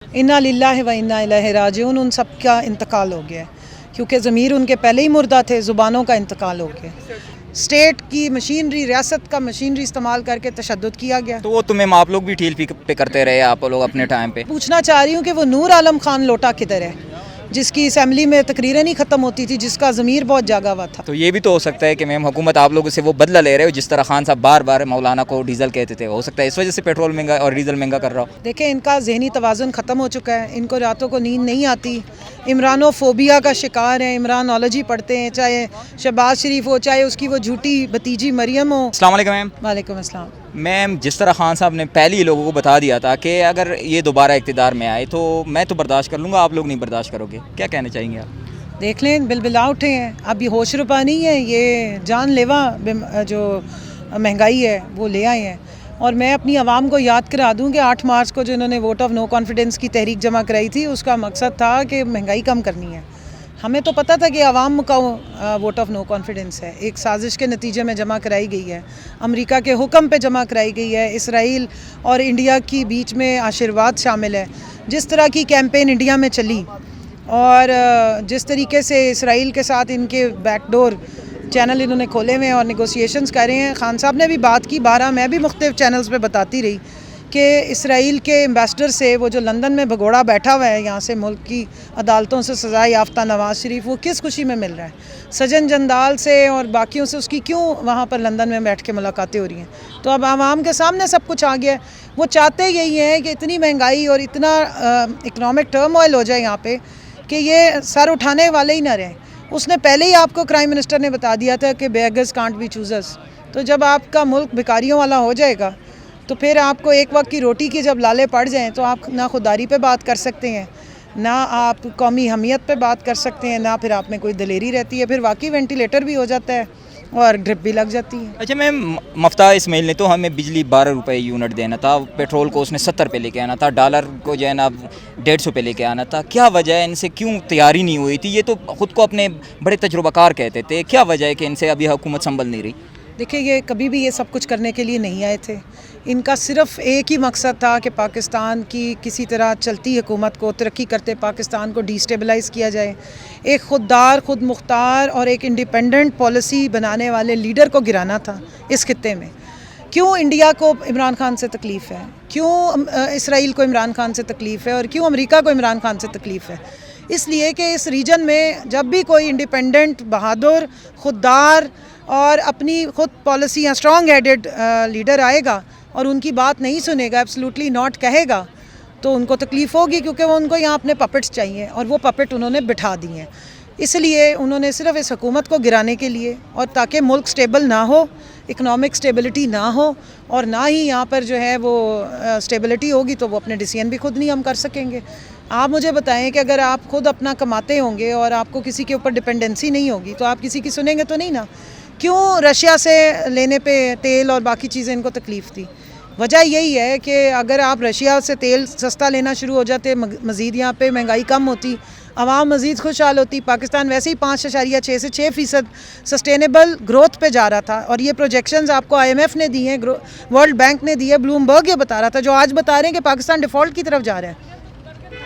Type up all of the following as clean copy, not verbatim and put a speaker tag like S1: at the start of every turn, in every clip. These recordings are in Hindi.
S1: इन्ना लिल्लाहि व इन्ना इलैहि राजिऊन। उन सब का इंतकाल हो गया है क्योंकि ज़मीर उनके पहले ही मुर्दा थे, ज़ुबानों का इंतकाल हो गया। स्टेट की मशीनरी, रियासत का मशीनरी इस्तेमाल करके तशद्दुद किया गया।
S2: तो वो तुम्हें आप लोग भी ढील पे करते रहे, आप लोग अपने टाइम पे।
S1: पूछना चाह रही हूँ कि वो नूर आलम खान लोटा किधर है, जिसकी असम्बली में तकरीरें नहीं ख़त्म होती थी, जिसका ज़मीर बहुत जागा हुआ था।
S2: तो ये भी तो हो सकता है कि मैम हुकूमत आप लोगों से वो बदला ले रहे हो, जिस तरह खान साहब बार बार मौलाना को डीजल कहते थे, हो सकता है इस वजह से पेट्रोल महंगा और डीजल महंगा कर रहा हो।
S1: देखें, इनका जहनी तवाज़ुन ख़त्म हो चुका है, इनको रातों को नींद नहीं आती, इमरानोफोबिया का शिकार है, इमरानोलॉजी पढ़ते हैं, चाहे शहबाज शरीफ हो, चाहे उसकी वो झूठी भतीजी मरियम हो।
S2: अस्सलाम वालेकुम मैम।
S1: वालेकुम अस्सलाम।
S2: मैम, जिस तरह खान साहब ने पहले ही लोगों को बता दिया था कि अगर ये दोबारा इक़्तिदार में आए तो मैं तो बर्दाश्त कर लूँगा, आप लोग नहीं बर्दाश्त करोगे, क्या कहना चाहेंगे आप?
S1: देख लें, बिलबिला उठे हैं। अब ये होश रुपा नहीं है, ये जानलेवा जो महंगाई है वो ले आए हैं। और मैं अपनी आवाम को याद करा दूं कि 8 मार्च को जो इन्होंने वोट ऑफ नो कॉन्फिडेंस की तहरीक जमा कराई थी, उसका मकसद था कि महंगाई कम करनी है। हमें तो पता था कि आवाम का वोट ऑफ नो कॉन्फिडेंस है, एक साजिश के नतीजे में जमा कराई गई है, अमेरिका के हुक्म पे जमा कराई गई है, इसराइल और इंडिया की बीच में आशीर्वाद शामिल है। जिस तरह की कैंपेन इंडिया में चली और जिस तरीके से इसराइल के साथ इनके बैकडोर चैनल इन्होंने खोले हुए हैं और नेगोशिएशंस कर रहे हैं। खान साहब ने भी बात की, 12 मैं भी मुख्तलिफ चैनल्स पे बताती रही कि इसराइल के एम्बेसडर से, वो जो लंदन में भगोड़ा बैठा हुआ है यहाँ से मुल्क की अदालतों से सज़ा याफ्ता नवाज़ शरीफ, वो किस खुशी में मिल रहा है, सजन जंदाल से और बाकियों से उसकी क्यों वहाँ पर लंदन में बैठ के मुलाकातें हो रही हैं। तो अब आवाम के सामने सब कुछ आ गया है। वो चाहते यही हैं कि इतनी महंगाई और इतना इकनॉमिक टर्मोइल हो जाए यहाँ पर कि ये सर उठाने वाले ही ना रहें। उसने पहले ही आपको प्राइम मिनिस्टर ने बता दिया था कि बेगर्स कांट बी चूजर्स। तो जब आपका मुल्क भिखारियों वाला हो जाएगा तो फिर आपको एक वक्त की रोटी की जब लाले पड़ जाएं तो आप ना खुदारी पे बात कर सकते हैं, ना आप कौमी हमियत पे बात कर सकते हैं, ना फिर आप में कोई दलेरी रहती है। फिर वाकई वेंटिलेटर भी हो जाता है और ड्रिप भी लग जाती है।
S2: अच्छा मैम, मफ्ता इस्माइल ने तो हमें बिजली 12 रुपये यूनिट देना था, पेट्रोल को उसने 70 पे लेके आना था, डॉलर को जो है ना 150 पे लेके आना था। क्या वजह है, इनसे क्यों तैयारी नहीं हुई थी? ये तो ख़ुद को अपने बड़े तजुर्बाकार कहते थे, क्या वजह है कि इनसे अभी हुकूमत संभल नहीं रही?
S1: देखिए, ये कभी भी ये सब कुछ करने के लिए नहीं आए थे। इनका सिर्फ एक ही मकसद था कि पाकिस्तान की किसी तरह चलती हुकूमत को, तरक्की करते पाकिस्तान को डिस्टेबलाइज़ किया जाए, एक खुददार, खुद मुख्तार और एक इंडिपेंडेंट पॉलिसी बनाने वाले लीडर को गिराना था इस खित्ते में। क्यों इंडिया को इमरान खान से तकलीफ़ है, क्यों इसराइल को इमरान खान से तकलीफ़ है और क्यों अमेरिका को इमरान खान से तकलीफ़ है? इसलिए कि इस रीजन में जब भी कोई इंडिपेंडेंट, बहादुर, खुददार और अपनी खुद पॉलिसियाँ स्ट्रॉन्ग हेडेड लीडर आएगा और उनकी बात नहीं सुनेगा, एब्सोल्युटली नॉट कहेगा, तो उनको तकलीफ़ होगी, क्योंकि वो उनको यहाँ अपने पपेट्स चाहिए और वो पपेट उन्होंने बिठा दिए हैं। इसलिए उन्होंने सिर्फ इस हुकूमत को गिराने के लिए और ताकि मुल्क स्टेबल ना हो, इकनॉमिक स्टेबिलिटी ना हो और ना ही यहाँ पर जो है वो स्टेबिलिटी होगी तो वो अपने डिसीजन भी खुद नहीं हम कर सकेंगे। आप मुझे बताएं कि अगर आप खुद अपना कमाते होंगे और आपको किसी के ऊपर डिपेंडेंसी नहीं होगी तो आप किसी की सुनेंगे तो नहीं ना। क्यों रशिया से लेने पे तेल और बाकी चीज़ें इनको तकलीफ़ थी? वजह यही है कि अगर आप रशिया से तेल सस्ता लेना शुरू हो जाते, मज़ीद यहाँ पे महंगाई कम होती, आवाम मज़ीद खुशहाल होती। पाकिस्तान वैसे ही 5.6 से 6% सस्टेनेबल ग्रोथ पे जा रहा था और ये प्रोजेक्शंस आपको IMF ने दी हैं, वर्ल्ड बैंक ने दी है, ब्लूमबर्ग ये बता रहा था, जो आज बता रहे हैं कि पाकिस्तान डिफ़ॉल्ट की तरफ जा रहा है।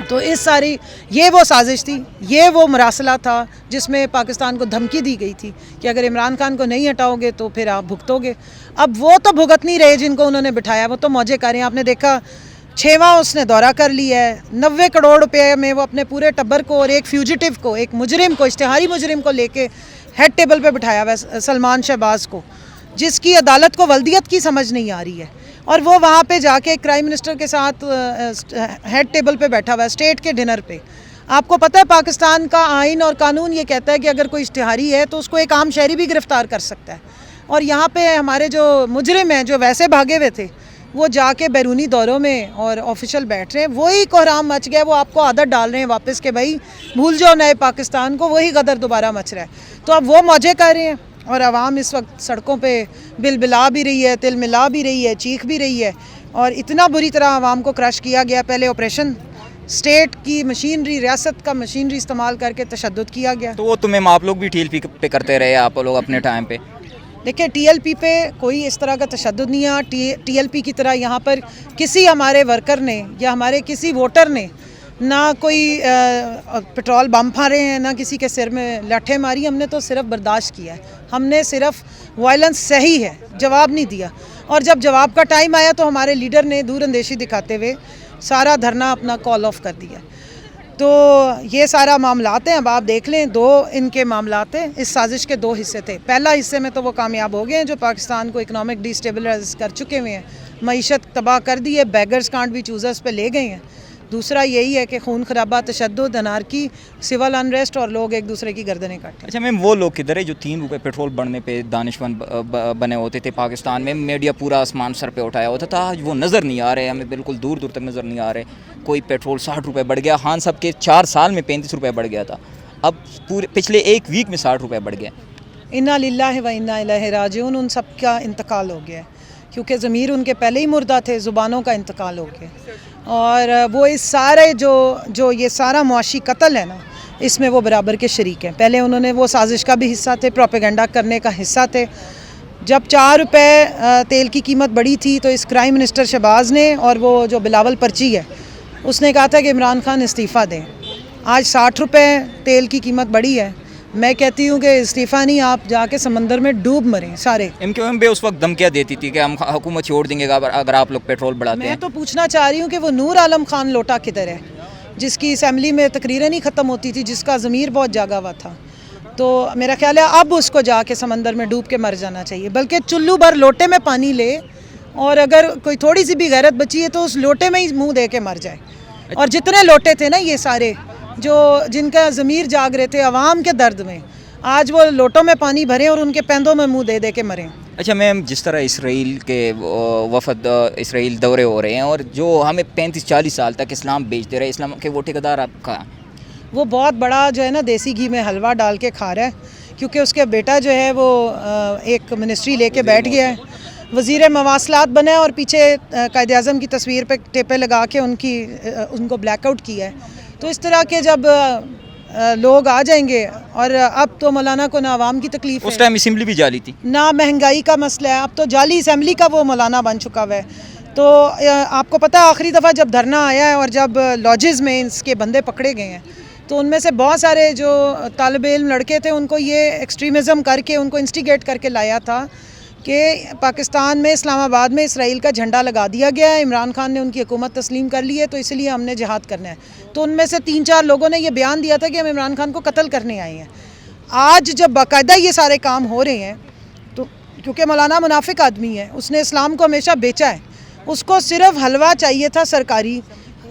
S1: तो इस सारी ये वो साजिश थी, ये वो मरासला था जिसमें पाकिस्तान को धमकी दी गई थी कि अगर इमरान खान को नहीं हटाओगे तो फिर आप भुगतोगे। अब वो तो भुगत नहीं रहे जिनको उन्होंने बिठाया, वो तो मौजे कर रहे हैं। आपने देखा 6वां उसने दौरा कर लिया है, 90 करोड़ रुपए में वो अपने पूरे टब्बर को और एक फ्यूजिटिव को, एक मुजरिम को, इश्तिहारी मुजरिम को लेके हेड टेबल पे बिठाया हुआ है, सलमान शहबाज को, जिसकी अदालत को वल्दियत की समझ नहीं आ रही है। और वो वहाँ पे जाके एक प्राइम मिनिस्टर के साथ हेड टेबल पे बैठा हुआ है, स्टेट के डिनर पे। आपको पता है पाकिस्तान का आइन और कानून ये कहता है कि अगर कोई इश्तिहारी है तो उसको एक आम शहरी भी गिरफ़्तार कर सकता है। और यहाँ पे हमारे जो मुजरिम हैं, जो वैसे भागे हुए थे, वो जाके बैरूनी दौरों में और ऑफिशियल बैठ रहे हैं। वही कोहराम मच गया, वो आपको आदत डाल रहे हैं वापस के भाई भूल जाओ नए पाकिस्तान को, वही गदर दोबारा मच रहा है। तो अब वो मौजे कर रहे हैं और आवाम इस वक्त सड़कों पे बिलबिला भी रही है, तिल मिला भी रही है, चीख भी रही है। और इतना बुरी तरह आवाम को क्रश किया गया। पहले ऑपरेशन स्टेट की मशीनरी, रियासत का मशीनरी इस्तेमाल करके तशद्दुद किया गया।
S2: तो वो तुम्हें आप लोग भी ढील पे करते रहे, आप लोग अपने टाइम पे।
S1: देखिए TLP पे कोई इस तरह का तशद्दुद नहीं है। TLP की तरह यहाँ पर किसी हमारे वर्कर ने या हमारे किसी वोटर ने ना कोई पेट्रोल बम फाड़े हैं, ना किसी के सिर में लाठें मारी। हमने तो सिर्फ बर्दाश्त किया है, हमने सिर्फ वायलेंस सही है, जवाब नहीं दिया। और जब जवाब का टाइम आया तो हमारे लीडर ने दूरअंदेशी दिखाते हुए सारा धरना अपना कॉल ऑफ कर दिया। तो ये सारा मामलात हैं। अब आप देख लें, दो इनके मामलात हैं। इस साजिश के दो हिस्से थे। पहला हिस्से में तो वो कामयाब हो गए हैं, जो पाकिस्तान को इकनॉमिक डिस्टेबलाइज कर चुके हुए हैं, मईशत तबाह कर दी है, बैगर्स कांट भी चूज़र्स पे ले गए हैं। दूसरा यही है कि खून खराबा, तशद्दुद, अनारकी, सिविल अनरेस्ट और लोग एक दूसरे की गर्दनें काटें।
S2: अच्छा मैम, वो लोग किधर है जो 3 रुपये पेट्रोल बढ़ने पे दानिशमंद बने होते थे पाकिस्तान में? मीडिया पूरा आसमान सर पे उठाया होता था। आज वो नज़र नहीं आ रहे, हमें बिल्कुल दूर दूर तक नज़र नहीं आ रहे। कोई पेट्रोल 60 रुपये बढ़ गया, खान साहब के 4 साल में 35 रुपये बढ़ गया था, अब पूरे पिछले 1 वीक में 60 रुपये बढ़ गया।
S1: इन्ना लिल्लाहि व इन्ना इलैहि राजिऊन। उन सब का इंतकाल हो गया है, क्योंकि ज़मीर उनके पहले ही मुर्दा थे, ज़ुबानों का इंतकाल हो गया। और वो इस सारे जो ये सारा मुआशी कत्ल है ना, इसमें वो बराबर के शरीक हैं। पहले उन्होंने वो साजिश का भी हिस्सा थे, प्रोपेगेंडा करने का हिस्सा थे। जब 4 रुपये तेल की कीमत बढ़ी थी तो इस क्राइम मिनिस्टर शहबाज ने और वो जो बिलावल पर्ची है, उसने कहा था कि इमरान खान इस्तीफ़ा दें। आज 60 रुपये तेल की कीमत बढ़ी है। मैं कहती हूँ कि इस्तीफ़ा नहीं, आप जाके समंदर में डूब मरें सारे।
S2: MQM भी उस वक्त धमकियाँ देती थी कि हम हुकूमत छोड़ देंगे अगर आप लोग पेट्रोल बढ़ाते हैं।
S1: मैं तो पूछना चाह रही हूँ कि वो नूर आलम खान लोटा किधर है, जिसकी असेंबली में तकरीरें नहीं ख़त्म होती थी, जिसका ज़मीर बहुत जागा हुआ था। तो मेरा ख्याल है अब उसको जाके समंदर में डूब के मर जाना चाहिए, बल्कि चुल्लू भर लोटे में पानी ले, और अगर कोई थोड़ी सी भी गैरत बची है तो उस लोटे में ही मुँह दे के मर जाए। और जितने लोटे थे ना ये सारे, जो जिनका ज़मीर जाग रहे थे अवाम के दर्द में, आज वो लोटों में पानी भरें और उनके पैंदों में मुंह दे दे के मरें।
S2: अच्छा मैम, जिस तरह इसराइल के वफद इसराइल दौरे हो रहे हैं और जो हमें 35-40 साल तक इस्लाम बेचते रहे, इस्लाम के वो ठेकेदार आपका, वो
S1: बहुत बड़ा जो है ना देसी घी में हलवा डाल के खा रहा है, क्योंकि उसके बेटा जो है वो एक मिनिस्ट्री लेके बैठ गया है, वज़ीर मवासलात बना है और पीछे कायद-ए-आज़म की तस्वीर पे टेपे लगा के उनको ब्लैकआउट किया है। तो इस तरह के जब लोग आ जाएंगे, और अब तो मौलाना को ना आवाम की तकलीफ,
S2: उस टाइम असेंबली भी जाली थी,
S1: ना महंगाई का मसला है, अब तो जाली असेंबली का वो मौलाना बन चुका हुआ है। तो आपको पता है आखिरी दफ़ा जब धरना आया है और जब लॉजेस में इसके बंदे पकड़े गए हैं, तो उनमें से बहुत सारे जो तालिब इल्म लड़के थे उनको ये एक्सट्रीमिज़म करके, उनको इंस्टिगेट करके लाया था कि पाकिस्तान में इस्लामाबाद में इसराइल का झंडा लगा दिया गया है, इमरान खान ने उनकी हुकूमत तस्लीम कर ली है, तो इसलिए हमने जिहाद करना है। तो उनमें से 3-4 लोगों ने ये बयान दिया था कि हम इमरान खान को कत्ल करने आए हैं। आज जब बाकायदा ये सारे काम हो रहे हैं, तो क्योंकि मौलाना मुनाफिक आदमी है, उसने इस्लाम को हमेशा बेचा है, उसको सिर्फ हलवा चाहिए था सरकारी।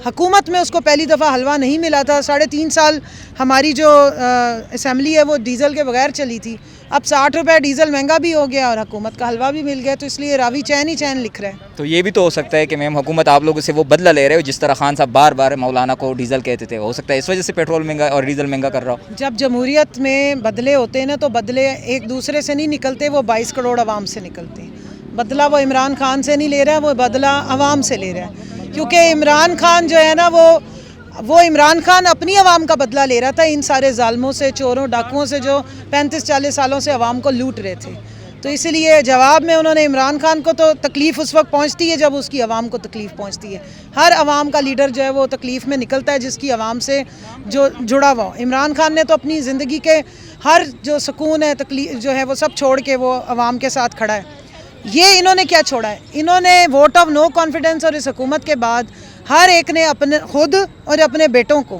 S1: हुकूमत में उसको पहली दफ़ा हलवा नहीं मिला था। 3.5 साल हमारी जो असेंबली है वो डीज़ल के बगैर चली थी। अब 60 रुपये डीज़ल महंगा भी हो गया और हुकूमत का हलवा भी मिल गया, तो इसलिए रावी चैन ही चैन लिख रहे हैं।
S2: तो ये भी तो हो सकता है कि मैम हुकूमत आप लोगों से वो बदला ले रहे हो, जिस तरह खान साहब बार बार मौलाना को डीज़ल कहते थे, हो सकता है इस वजह से पेट्रोल महंगा और डीज़ल महंगा कर रहा हो।
S1: जब जमहूरियत में बदले होते हैं ना, तो बदले एक दूसरे से नहीं निकलते, वो 22 करोड़ आवाम से निकलते हैं। बदला वो इमरान खान से नहीं ले रहा है, वो बदला आवाम से ले रहा है, क्योंकि इमरान खान जो है ना वो इमरान खान अपनी आवाम का बदला ले रहा था इन सारे जालमों से, चोरों डाकुओं से जो 35-40 सालों से आवाम को लूट रहे थे। तो इसलिए जवाब में उन्होंने इमरान खान को, तो तकलीफ़ उस वक्त पहुंचती है जब उसकी आवाम को तकलीफ़ पहुंचती है। हर आवाम का लीडर जो है वो तकलीफ़ में निकलता है जिसकी आवाम से जो जुड़ा हुआ हो। इमरान खान ने तो अपनी ज़िंदगी के हर जो सुकून है, तकलीफ जो है, वो सब छोड़ के वो आवाम के साथ खड़ा है। ये इन्होंने क्या छोड़ा है? इन्होंने वोट ऑफ नो कॉन्फिडेंस और इस हुकूमत के बाद हर एक ने अपने खुद और अपने बेटों को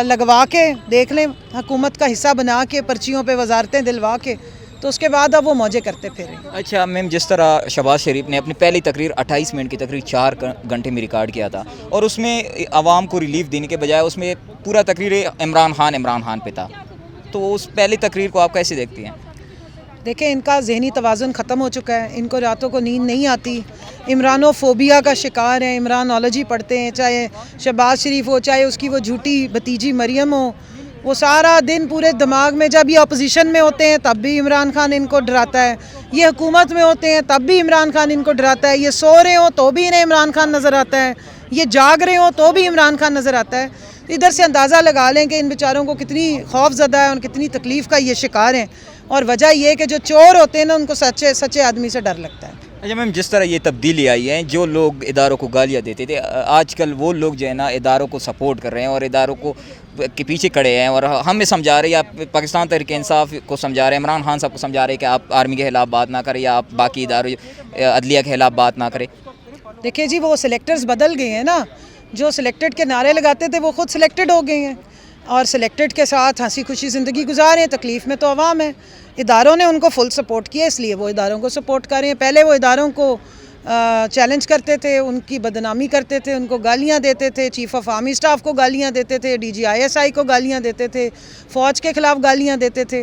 S1: लगवा के, देख लें, हुकूमत का हिस्सा बना के, पर्चियों पे वजारतें दिलवा के, तो उसके बाद अब वो मौजे करते फिरे।
S2: अच्छा मैम, जिस तरह शहबाज शरीफ ने अपनी पहली तकरीर 28 मिनट की तकरीर 4 घंटे में रिकॉर्ड किया था, और उसमें आवाम को रिलीफ देने के बजाय उसमें पूरा तकरीर इमरान खान पे था, तो उस पहली तकरीर को आप कैसे देखती हैं?
S1: देखें, इनका जहनी तवाज़ुन ख़त्म हो चुका है, इनको रातों को नींद नहीं आती, इमरानोफोबिया का शिकार है, इमरानोलॉजी पढ़ते हैं, चाहे शहबाज शरीफ हो, चाहे उसकी वो झूठी भतीजी मरियम हो, वो सारा दिन पूरे दिमाग में, जब ये अपोजिशन में होते हैं तब भी इमरान खान इनको डराता है, ये हुकूमत में होते हैं तब भी इमरान खान इनको डराता है, ये सो रहे हो तो भी इन्हें इमरान खान नज़र आता है, ये जाग रहे हो तो भी इमरान खान नज़र आता है। इधर से अंदाज़ा लगा लें कि इन बेचारों को कितनी खौफज़दा है और कितनी तकलीफ़ का ये शिकार हैं। और वजह यह है कि जो चोर होते हैं ना, उनको सच्चे सच्चे आदमी से डर लगता है।
S2: अच्छा मैम, जिस तरह ये तब्दीली आई है, जो लोग इदारों को गालियाँ देते थे, आजकल वो लोग जो है ना इदारों को सपोर्ट कर रहे हैं और इदारों को के पीछे खड़े हैं और हमें समझा रहे हैं, या पाकिस्तान तहरीक इंसाफ को समझा रहे हैं, इमरान खान साहब को समझा रहे हैं कि आप आर्मी के खिलाफ बात ना करें या आप बाकी इदारों अदलिया के खिलाफ बात ना करें।
S1: देखिए जी, वो सिलेक्टर्स बदल गए हैं ना। जो सिलेक्टेड के नारे लगाते थे वो खुद सिलेक्टेड हो गए हैं और सिलेक्टेड के साथ हंसी खुशी ज़िंदगी गुजार रहे हैं। तकलीफ़ में तो अवाम है। इदारों ने उनको फुल सपोर्ट किया, इसलिए वो इदारों को सपोर्ट कर रहे हैं। पहले वो इदारों को चैलेंज करते थे, उनकी बदनामी करते थे, उनको गालियां देते थे, चीफ़ ऑफ आर्मी स्टाफ को गालियां देते थे, DGISI को गालियां देते थे, फ़ौज के ख़िलाफ़ गालियां देते थे।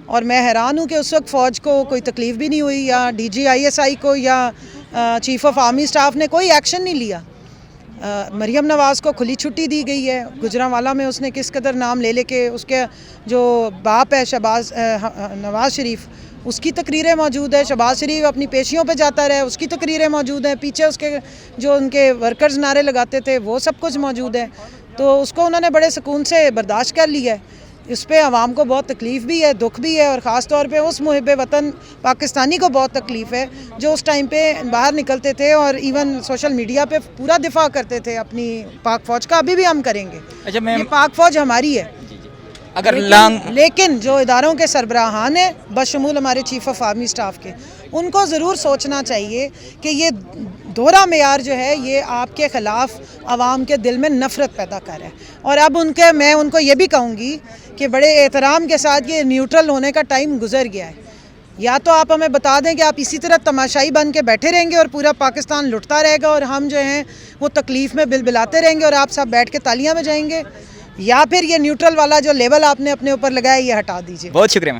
S1: और मैं हैरान हूँ कि उस वक्त फ़ौज को कोई तकलीफ़ भी नहीं हुई, या DGISI को या चीफ़ ऑफ आर्मी स्टाफ ने कोई एक्शन नहीं लिया। मरियम नवाज़ को खुली छुट्टी दी गई है। गुजरांवाला में उसने किस कदर नाम ले लेके, उसके जो बाप है नवाज़ शरीफ, उसकी तकरीरें मौजूद है। शहबाज शरीफ अपनी पेशियों पे जाता रहा, उसकी तकरीरें मौजूद हैं। पीछे उसके जो उनके वर्कर्स नारे लगाते थे वो सब कुछ मौजूद है। तो उसको उन्होंने बड़े सुकून से बर्दाश्त कर लिया है। इस पर आवाम को बहुत तकलीफ़ भी है, दुख भी है, और ख़ास तौर पे उस मुहिब वतन पाकिस्तानी को बहुत तकलीफ़ है जो उस टाइम पे बाहर निकलते थे और इवन सोशल मीडिया पे पूरा दिफा करते थे अपनी पाक फ़ौज का। अभी भी हम करेंगे।
S2: अच्छा मैम,
S1: ये पाक फ़ौज हमारी है।
S2: अगर
S1: लेकिन जो इदारों के सरबराहान हैं, बशमूल हमारे चीफ़ ऑफ आर्मी स्टाफ के, उनको ज़रूर सोचना चाहिए कि ये दोहरा मेयार जो है ये आपके ख़िलाफ़ आवाम के दिल में नफ़रत पैदा कर रहा है। और अब मैं उनको ये भी कहूँगी कि बड़े एहतराम के साथ ये न्यूट्रल होने का टाइम गुजर गया है। या तो आप हमें बता दें कि आप इसी तरह तमाशाई बन के बैठे रहेंगे और पूरा पाकिस्तान लुटता रहेगा और हम जो हैं वो तकलीफ़ में बिलबिलाते रहेंगे और आप सब बैठ के तालियां बजाएंगे, या फिर ये न्यूट्रल वाला जो लेवल आपने अपने ऊपर लगाया ये हटा दीजिए।
S2: बहुत शुक्रिया।